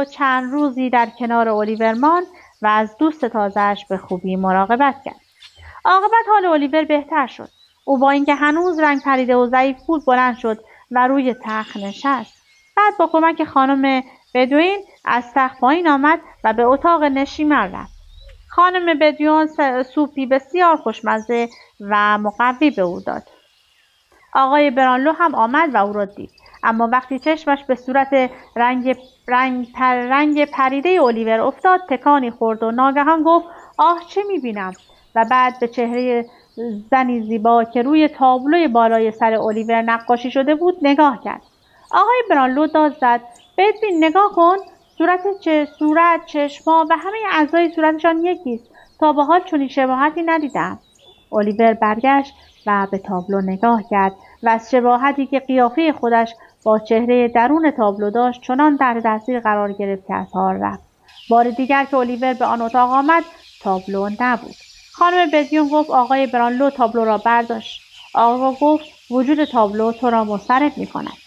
چند روزی در کنار الیور ماند و از دوست تازه‌اش به خوبی مراقبت کرد. عاقبت حال الیور بهتر شد. او با اینکه هنوز رنگ پریده و ضعیف بود بلند شد و روی تخت نشست. بعد با کمک خانم بدوین از تخت پایین آمد و به اتاق نشیمن رفت. خانم بدوین سوپی بسیار خوشمزه و مقوی به او داد. آقای برانلو هم آمد و او را دید، اما وقتی چشمش به صورت رنگ پریده الیور افتاد تکانی خورد و ناگهان گفت آه چه میبینم، و بعد به چهره زنی زیبا که روی تابلوی بالای سر الیور نقاشی شده بود نگاه کرد. آقای برانلو داد زد ببین نگاه کن، صورت، چشما و همه اعضای صورتشان یکیست. تا به حال چنین شباهتی ندیدم. الیور برگشت و به تابلو نگاه کرد و از شباهتی که قیافه خودش با چهره درون تابلو داشت چنان در تاثیر قرار گرفت که از حال رفت. بار دیگر که الیور به آن اتاق آمد تابلو نبود. خانم بدیون گفت آقای برانلو تابلو را برداشت. آقا گفت وجود تابلو تو را مضطرب می‌کند.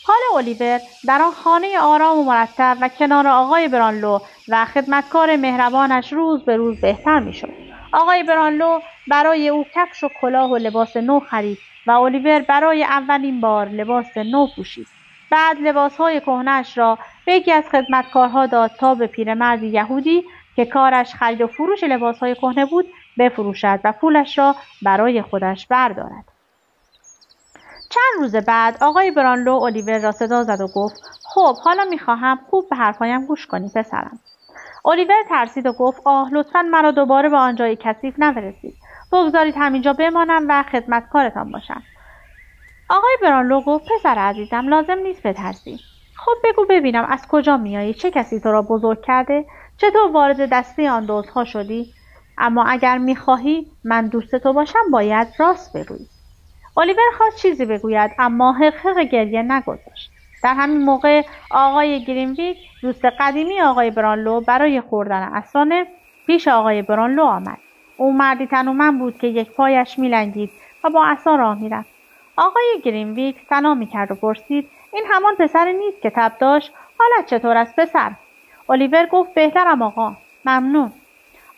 حال الیور در آن خانه آرام و مرتب و کنار آقای برانلو و خدمتکار مهربانش روز به روز بهتر می‌شد. آقای برانلو برای او کفش و کلاه و لباس نو خرید و الیور برای اولین بار لباس نو پوشید. بعد لباس‌های کهنه‌اش را به یکی از خدمتکارها داد تا به پیرمردی یهودی که کارش خرید و فروش لباس‌های کهنه بود بفروشد و پولش را برای خودش بردارد. چند روز بعد آقای برانلو الیور را صدا زد و گفت خب حالا می‌خواهم خوب به حرفایم گوش کنی پسرم. الیور ترسید و گفت آه لطفاً مرا دوباره به آنجای کثیف نفرستید. بگذارید همینجا بمانم و خدمتکارتان باشم. آقای برانلو گفت پسر عزیزم لازم نیست بترسی. خب بگو ببینم از کجا میایی؟ چه کسی تو را بزرگ کرده؟ چطور وارد دسته آن دزدها شدی؟ اما اگر میخواهی من دوست تو باشم باید راست بگویی. الیور خواست چیزی بگوید اما حقیق گریه نگذاشت. در همین موقع آقای گرینویک دوست قدیمی آقای برانلو برای خوردن عصرانه پیش آقای برانلو آمد. او مردی تنومند بود که یک پایش میلنگید و با عصا راه میرفت. آقای گرینویک سلام میکرد و پرسید این همان پسر نیست که تب داشت؟ حالت چطور است پسر؟ الیور گفت بهترم آقا، ممنون.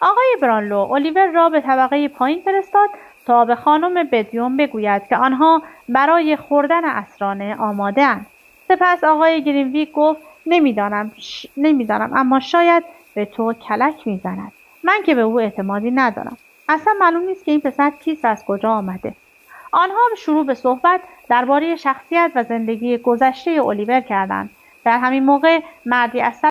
آقای برانلو الیور را به طبقه پایین فرستاد تا به خانم بدیون بگوید که آنها برای خوردن عصرانه آماده اند. سپس آقای گرینویک گفت نمیدانم اما شاید به تو کلک میزند. من که به او اعتمادی ندارم. اصلا معلوم نیست که این پسر کیست و از کجا آمده. آنها شروع به صحبت درباره شخصیت و زندگی گذشته الیور کردند. در همین موقع مردی از